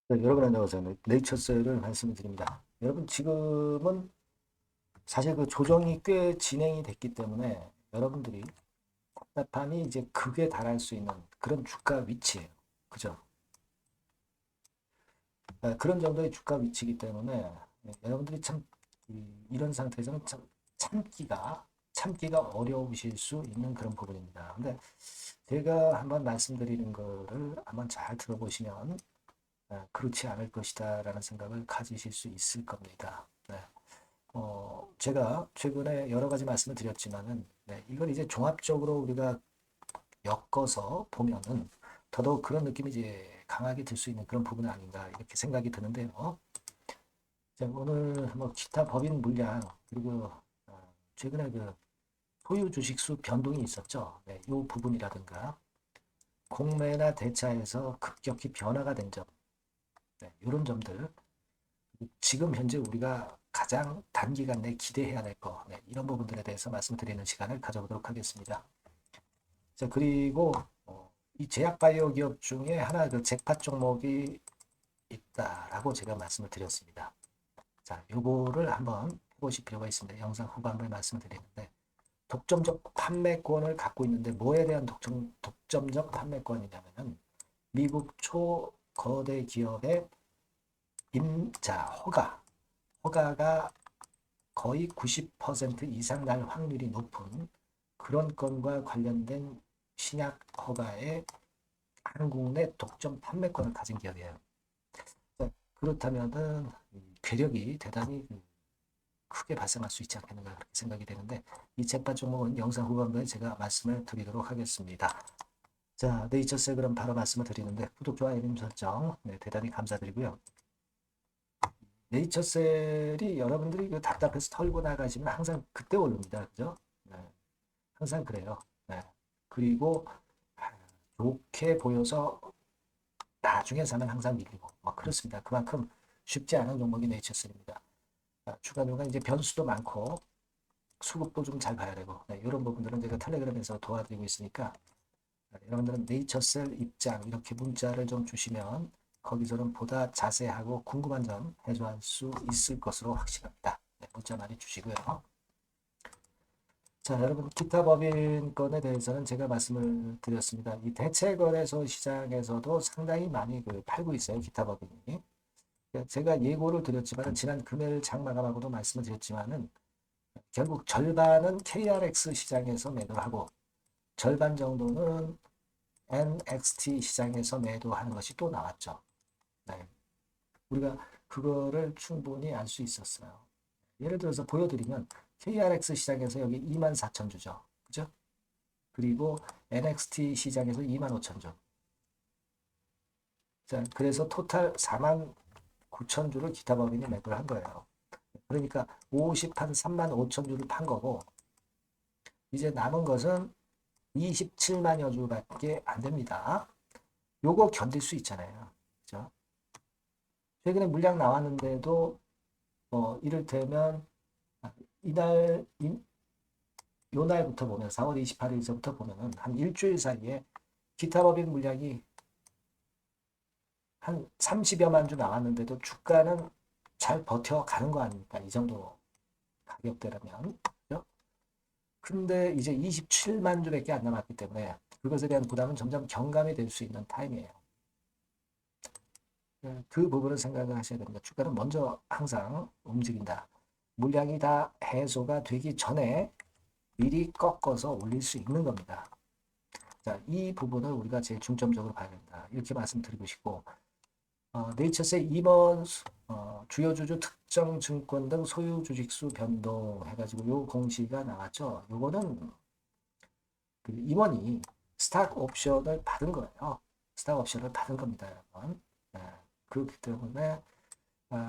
네, 여러분 안녕하세요. 네이처셀을 말씀드립니다. 여러분 지금은 사실 그 조정이 꽤 진행이 됐기 때문에 여러분들이 답답함이 이제 극에 달할 수 있는 그런 주가 위치예요. 그죠? 그런 정도의 주가 위치이기 때문에 여러분들이 참 이런 상태에서는 참 참기가 어려우실 수 있는 그런 부분입니다. 근데 제가 한번 말씀드리는 거를 한번 잘 들어보시면 그렇지 않을 것이다라는 생각을 가지실 수 있을 겁니다. 네. 제가 최근에 여러 가지 말씀을 드렸지만은, 네, 이걸 이제 종합적으로 우리가 엮어서 보면은 더더욱 그런 느낌이 이제 강하게 들 수 있는 그런 부분은 아닌가 이렇게 생각이 드는데요. 자, 오늘 뭐 기타 법인 물량 그리고 최근에 그 소유 주식수 변동이 있었죠. 네, 이 부분이라든가 공매나 대차에서 급격히 변화가 된 점, 네, 이런 점들 지금 현재 우리가 가장 단기간 내에 기대해야 될 거, 네, 이런 부분들에 대해서 말씀드리는 시간을 가져보도록 하겠습니다. 자, 그리고 이 제약바이오 기업 중에 하나 그 잭팟 종목이 있다라고 제가 말씀을 드렸습니다. 자, 요거를 한번 해보실 필요가 있습니다. 영상 후반부에 말씀을 드리는데 독점적 판매권을 갖고 있는데 뭐에 대한 독점적 판매권이냐면은 미국 초거대 기업의 허가가 거의 90% 이상 날 확률이 높은 그런 건과 관련된 신약 허가의 한국 내 독점 판매권을 가진 기업이에요. 그렇다면은 괴력이 대단히 크게 발생할 수 있지 않겠는가 그렇게 생각이 되는데 이 재판 종목은 영상 후반부에 제가 말씀을 드리도록 하겠습니다. 자, 네이처셀 그럼 바로 말씀을 드리는데 구독, 좋아요, 알림 설정 네, 대단히 감사드리고요. 네이처셀이 여러분들이 그 답답해서 털고 나가시면 항상 그때 오릅니다. 그죠? 네, 항상 그래요. 네. 그리고 좋게 보여서 나중에 사면 항상 밀리고 그렇습니다. 그만큼 쉽지 않은 종목이 네이처셀입니다. 추가적으로 이제 변수도 많고 수급도 좀 잘 봐야 되고 네, 이런 부분들은 제가 텔레그램에서 도와드리고 있으니까 여러분들은 네이처셀 입장 이렇게 문자를 좀 주시면 거기서는 보다 자세하고 궁금한 점 해소할 수 있을 것으로 확신합니다. 네, 문자 많이 주시고요. 자, 여러분 기타 법인권에 대해서는 제가 말씀을 드렸습니다. 이 대체거래소 시장에서도 상당히 많이 팔고 있어요. 기타 법인이. 제가 예고를 드렸지만 지난 금요일 장마감하고도 말씀을 드렸지만은 결국 절반은 KRX 시장에서 매도를 하고 절반 정도는 NXT 시장에서 매도하는 것이 또 나왔죠. 네. 우리가 그거를 충분히 알 수 있었어요. 예를 들어서 보여드리면 KRX 시장에서 여기 24,000 주죠. 그죠? 그리고 NXT 시장에서 25,000 주. 자, 그래서 토탈 49,000 주를 기타 법인이 매도를 한 거예요. 그러니까 50한 35,000 주를 판 거고 이제 남은 것은 27만여 주밖에 안 됩니다. 요거 견딜 수 있잖아요. 그죠? 최근에 물량 나왔는데도 이를테면 이날 요 날부터 보면 4월 28일서부터 보면은 한 일주일 사이에 기타 법인 물량이 한 30여만 주 나왔는데도 주가는 잘 버텨가는 거 아닙니까? 이 정도 가격대라면. 그죠? 근데 이제 27만 주밖에 안 남았기 때문에 그것에 대한 부담은 점점 경감이 될 수 있는 타임이에요. 그 부분을 생각을 하셔야 됩니다. 주가는 먼저 항상 움직인다. 물량이 다 해소가 되기 전에 미리 꺾어서 올릴 수 있는 겁니다. 자, 이 부분을 우리가 제일 중점적으로 봐야 된다. 이렇게 말씀드리고 싶고, 네이처스의 임원 주요 주주 특정 증권 등 소유 주식수 변동 해가지고 요 공시가 나왔죠. 요거는 그 임원이 스탁 옵션을 받은 거예요. 스탁 옵션을 받은 겁니다, 여러분. 네, 그렇기 때문에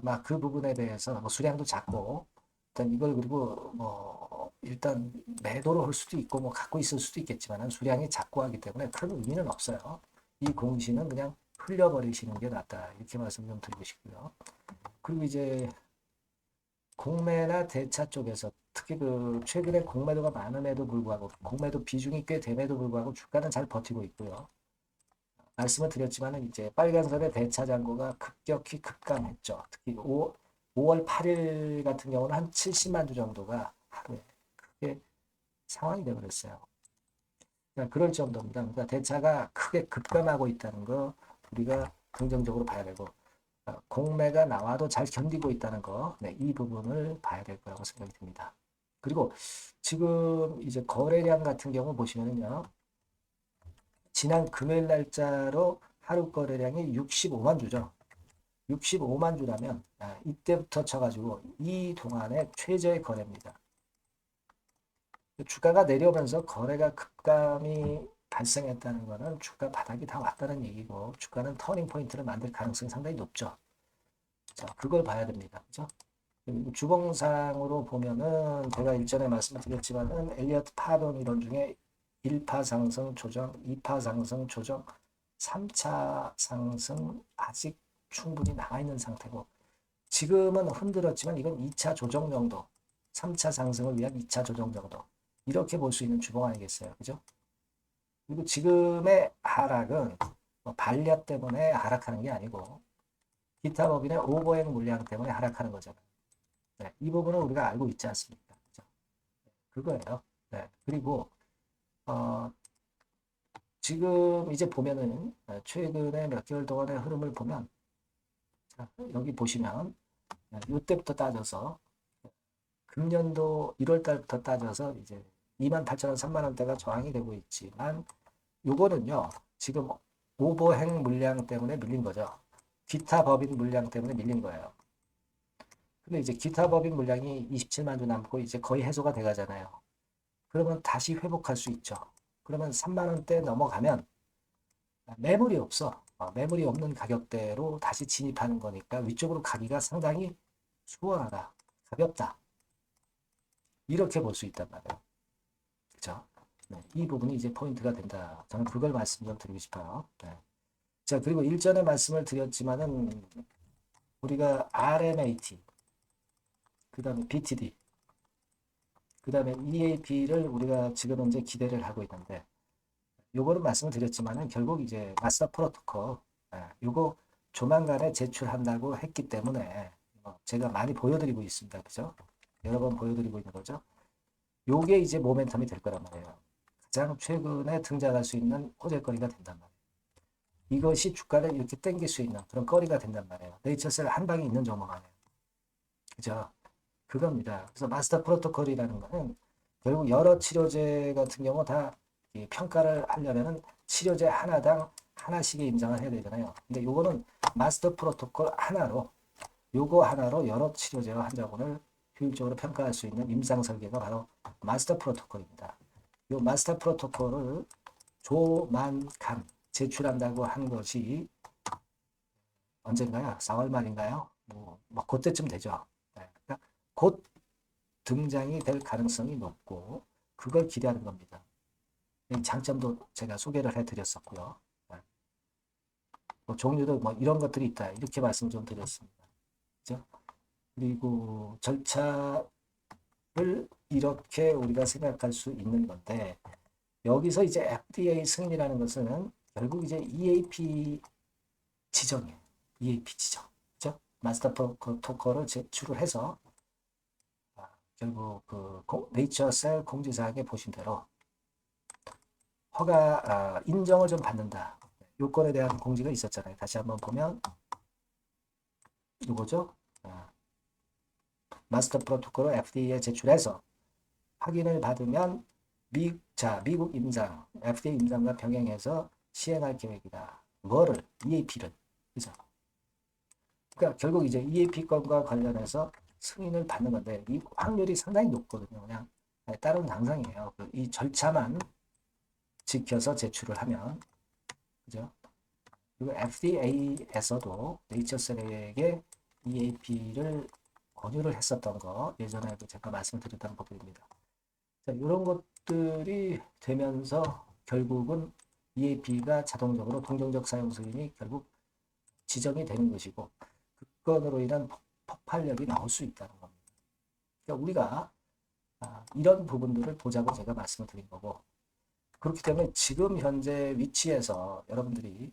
막 그 부분에 대해서 뭐 수량도 작고 일단 이걸 그리고 뭐 일단 매도를 할 수도 있고 뭐 갖고 있을 수도 있겠지만 수량이 작고 하기 때문에 큰 의미는 없어요. 이 공시는 그냥 흘려버리시는 게 낫다 이렇게 말씀 좀 드리고 싶고요. 그리고 이제 공매나 대차 쪽에서 특히 그 최근에 공매도가 많음에도 불구하고 공매도 비중이 꽤 됨에도 불구하고 주가는 잘 버티고 있고요. 말씀을 드렸지만은 이제 빨간선의 대차 잔고가 급격히 급감했죠. 특히 5월 8일 같은 경우는 한 70만 주 정도가 하루에 크게 상황이 되어버렸어요. 그러니까 그럴 정도입니다. 그러니까 대차가 크게 급감하고 있다는 거 우리가 긍정적으로 봐야 되고 공매가 나와도 잘 견디고 있다는 거, 네, 이 부분을 봐야 될 거라고 생각이 듭니다. 그리고 지금 이제 거래량 같은 경우 보시면은요, 지난 금요일 날짜로 하루 거래량이 65만 주죠. 65만 주라면 이때부터 쳐가지고 이 동안의 최저의 거래입니다. 주가가 내려오면서 거래가 급감이 발생했다는 것은 주가 바닥이 다 왔다는 얘기고 주가는 터닝 포인트를 만들 가능성이 상당히 높죠. 자, 그걸 봐야 됩니다. 그죠? 주봉상으로 보면은 제가 일전에 말씀드렸지만은 엘리어트 파동 이론 중에 1파 상승 조정, 2파 상승 조정, 3차 상승 아직 충분히 남아있는 상태고 지금은 흔들었지만 이건 2차 조정 정도, 3차 상승을 위한 2차 조정 정도 이렇게 볼 수 있는 주봉 아니겠어요. 그죠? 그리고 지금의 하락은 뭐 반려 때문에 하락하는 게 아니고 기타 법인의 오버행 물량 때문에 하락하는 거잖아요. 네, 이 부분은 우리가 알고 있지 않습니까? 그죠? 그거예요. 네, 그리고 어, 지금 이제 보면은 최근에 몇 개월 동안의 흐름을 보면 자, 여기 보시면 이때부터 따져서 금년도 1월 달부터 따져서 이제 28,000원, 3만원대가 저항이 되고 있지만 요거는요 지금 오버행 물량 때문에 밀린 거죠. 기타 법인 물량 때문에 밀린 거예요. 근데 이제 기타 법인 물량이 27만 주 남고 이제 거의 해소가 돼 가잖아요. 그러면 다시 회복할 수 있죠. 그러면 3만 원대 넘어가면 매물이 없어. 매물이 없는 가격대로 다시 진입하는 거니까 위쪽으로 가기가 상당히 수월하다. 가볍다. 이렇게 볼 수 있단 말이에요. 그죠? 네, 이 부분이 이제 포인트가 된다. 저는 그걸 말씀 좀 드리고 싶어요. 네. 자, 그리고 일전에 말씀을 드렸지만은 우리가 RMAT, 그 다음에 BTD, 그 다음에 EAP를 우리가 지금 이제 기대를 하고 있는데 요거는 말씀을 드렸지만은 결국 이제 마스터 프로토콜 요거 조만간에 제출한다고 했기 때문에 제가 많이 보여드리고 있습니다. 그죠? 여러 번 보여드리고 있는 거죠. 요게 이제 모멘텀이 될 거란 말이에요. 가장 최근에 등장할 수 있는 호재거리가 된단 말이에요. 이것이 주가를 이렇게 땡길 수 있는 그런 거리가 된단 말이에요. 네이처셀 한 방에 있는 종목 아니에요. 그죠? 그겁니다. 그래서 마스터 프로토콜이라는 거는 결국 여러 치료제 같은 경우 다 평가를 하려면은 치료제 하나당 하나씩의 임상을 해야 되잖아요. 근데 요거는 마스터 프로토콜 하나로 요거 하나로 여러 치료제와 환자군을 효율적으로 평가할 수 있는 임상 설계가 바로 마스터 프로토콜입니다. 요 마스터 프로토콜을 조만간 제출한다고 한 것이 언젠가요? 4월 말인가요? 뭐 그때쯤 되죠. 네. 그러니까 곧 등장이 될 가능성이 높고 그걸 기대하는 겁니다. 이 장점도 제가 소개를 해드렸었고요. 네. 뭐 종류도 뭐 이런 것들이 있다 이렇게 말씀 좀 드렸습니다. 그죠? 그리고 절차를 이렇게 우리가 생각할 수 있는 건데 여기서 이제 FDA 승인이라는 것은 결국 이제 EAP 지정이에요. EAP 지정. 그죠? 마스터 프로토콜을 제출을 해서 결국 그 네이처셀 공지사항에 보신 대로 허가 인정을 좀 받는다. 요건에 대한 공지가 있었잖아요. 다시 한번 보면 이거죠. 마스터 프로토콜을 FDA에 제출해서 확인을 받으면 미국 임상, FDA 임상과 병행해서 시행할 계획이다. 뭐를? EAP를. 그죠? 그러니까 결국 이제 EAP 건과 관련해서 승인을 받는 건데 이 확률이 상당히 높거든요. 그냥 다른 당상이에요. 이 절차만 지켜서 제출을 하면 그죠? 그리고 FDA에서도 네이처셀에게 EAP를 권유를 했었던 거 예전에도 제가 말씀드렸던 부분입니다. 자, 이런 것들이 되면서 결국은 EAP가 자동적으로 동정적 사용 승인이 결국 지정이 되는 것이고 그 건으로 인한 폭발력이 나올 수 있다는 겁니다. 그러니까 우리가 이런 부분들을 보자고 제가 말씀을 드린 거고 그렇기 때문에 지금 현재 위치에서 여러분들이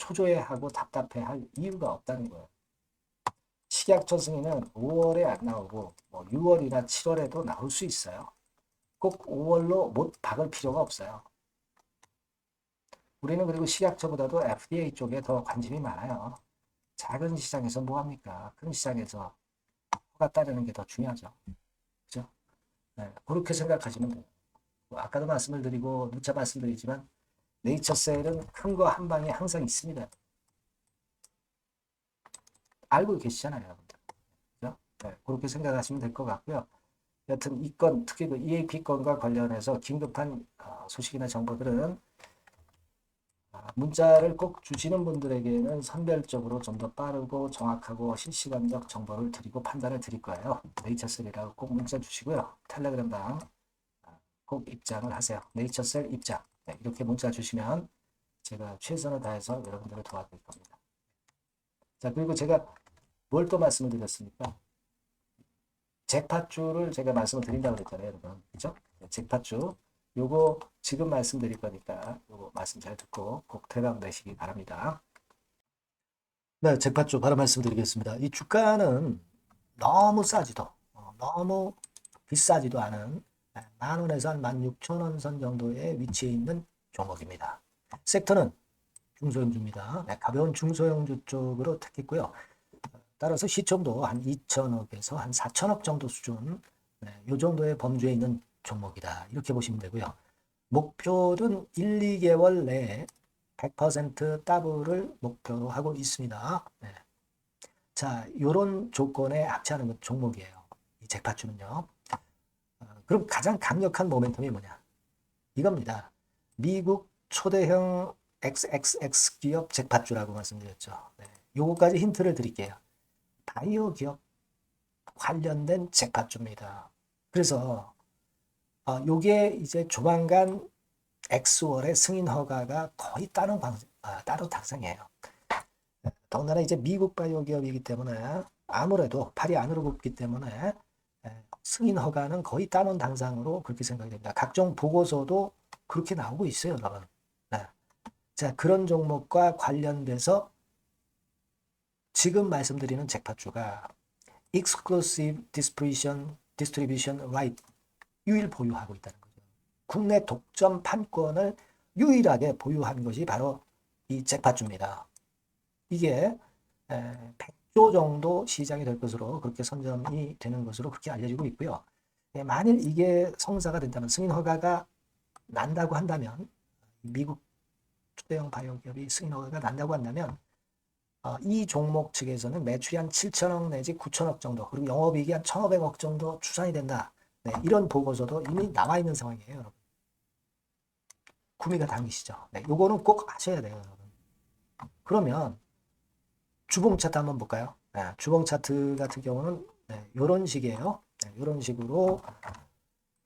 초조해하고 답답해할 이유가 없다는 거예요. 식약처 승인은 5월에 안 나오고 뭐 6월이나 7월에도 나올 수 있어요. 꼭 5월로 못 박을 필요가 없어요. 우리는 그리고 식약처보다도 FDA 쪽에 더 관심이 많아요. 작은 시장에서 뭐합니까? 큰 시장에서 허가 따르는 게 더 중요하죠. 그죠? 네, 그렇게 생각하시면 돼요. 아까도 말씀을 드리고 누차 말씀드리지만 네이처셀은 큰 거 한 방에 항상 있습니다. 알고 계시잖아요, 여러분들. 그죠? 네, 그렇게 생각하시면 될 것 같고요. 여튼 이 건, 특히 그 EAP 건과 관련해서 긴급한 소식이나 정보들은 문자를 꼭 주시는 분들에게는 선별적으로 좀 더 빠르고 정확하고 실시간적 정보를 드리고 판단을 드릴 거예요. 네이처셀이라고 꼭 문자 주시고요. 텔레그램방 꼭 입장을 하세요. 네이처셀 입장. 네, 이렇게 문자 주시면 제가 최선을 다해서 여러분들을 도와드릴 겁니다. 자, 그리고 제가 뭘 또 말씀을 드렸습니까? 잭팟주를 제가 말씀을 드린다고 그랬잖아요, 여러분. 그죠? 잭팟주. 요거 지금 말씀드릴 거니까 요거 말씀 잘 듣고 꼭 대박 내시기 바랍니다. 네, 잭팟주 바로 말씀드리겠습니다. 이 주가는 너무 싸지도 너무 비싸지도 않은 10,000원에서 한 16,000원 선 정도의 위치에 있는 종목입니다. 섹터는 중소형주입니다. 네, 가벼운 중소형주 쪽으로 택했고요. 따라서 시총도 한 2천억에서 한 4천억 정도 수준, 네, 이 정도의 범주에 있는 종목이다. 이렇게 보시면 되고요. 목표는 1, 2개월 내에 100% 더블을 목표로 하고 있습니다. 네. 자, 이런 조건에 합치하는 종목이에요. 이 잭팟주는요. 그럼 가장 강력한 모멘텀이 뭐냐? 이겁니다. 미국 초대형 XXX 기업 잭팟주라고 말씀드렸죠. 네. 요거까지 힌트를 드릴게요. 바이오 기업 관련된 잭팟주입니다. 그래서 요게 이제 조만간 엑스월의 승인 허가가 거의 따로 당상이에요. 더군다나 이제 미국 바이오 기업이기 때문에 아무래도 팔이 안으로 굽기 때문에 승인 허가는 거의 따놓은 당상으로 그렇게 생각이 됩니다. 각종 보고서도 그렇게 나오고 있어요, 여러분. 네. 자, 그런 종목과 관련돼서 지금 말씀드리는 잭팟주가 Exclusive Distribution Right 유일 보유하고 있다는 거죠. 국내 독점 판권을 유일하게 보유한 것이 바로 이 잭팟주입니다. 이게 100조 정도 시장이 될 것으로 그렇게 선점이 되는 것으로 그렇게 알려지고 있고요. 만일 이게 성사가 된다면 승인 허가가 난다고 한다면 미국 초대형 바이오 기업이 승인 허가가 난다고 한다면 이 종목 측에서는 매출이 한 7천억 내지 9천억 정도 그리고 영업이익이 한 1,500억 정도 추산이 된다. 네, 이런 보고서도 이미 나와 있는 상황이에요, 여러분. 구미가 당기시죠. 네, 요거는 꼭 하셔야 돼요, 여러분. 그러면 주봉 차트 한번 볼까요? 네, 주봉 차트 같은 경우는 이런 식이에요. 네, 이런 식으로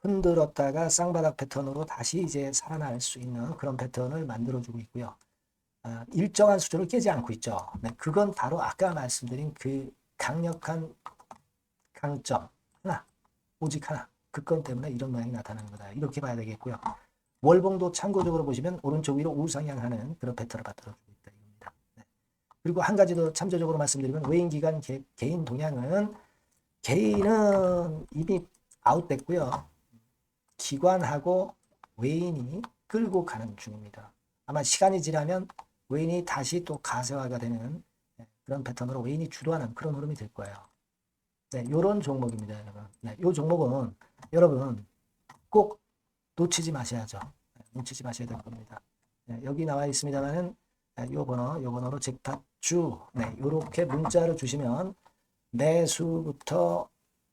흔들었다가 쌍바닥 패턴으로 다시 이제 살아날 수 있는 그런 패턴을 만들어주고 있고요. 일정한 수준을 깨지 않고 있죠. 네, 그건 바로 아까 말씀드린 그 강력한 강점 하나, 오직 하나. 그 건 때문에 이런 모양이 나타나는 거다. 이렇게 봐야 되겠고요. 월봉도 참고적으로 보시면 오른쪽 위로 우상향하는 그런 패턴을 만들어주고 있다. 이겁니다. 네. 그리고 한 가지 더 참조적으로 말씀드리면 외인기관 개인 동향은 개인은 이미 아웃됐고요. 기관하고 외인이 끌고 가는 중입니다. 아마 시간이 지나면 외인이 다시 또 가세화가 되는 그런 패턴으로 외인이 주도하는 그런 흐름이 될 거예요. 네, 요런 종목입니다, 여러분. 네, 요 종목은 여러분 꼭 놓치지 마셔야죠. 네, 놓치지 마셔야 될 겁니다. 네, 여기 나와 있습니다만은 요 번호로 잭팟주 네, 요렇게 문자를 주시면 매수부터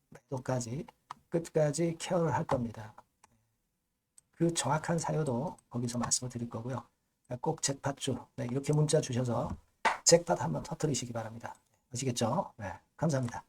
매도까지 끝까지 케어를 할 겁니다. 그 정확한 사유도 거기서 말씀을 드릴 거고요. 꼭 잭팟주 네, 이렇게 문자 주셔서 잭팟 한번 터뜨리시기 바랍니다. 아시겠죠? 네, 감사합니다.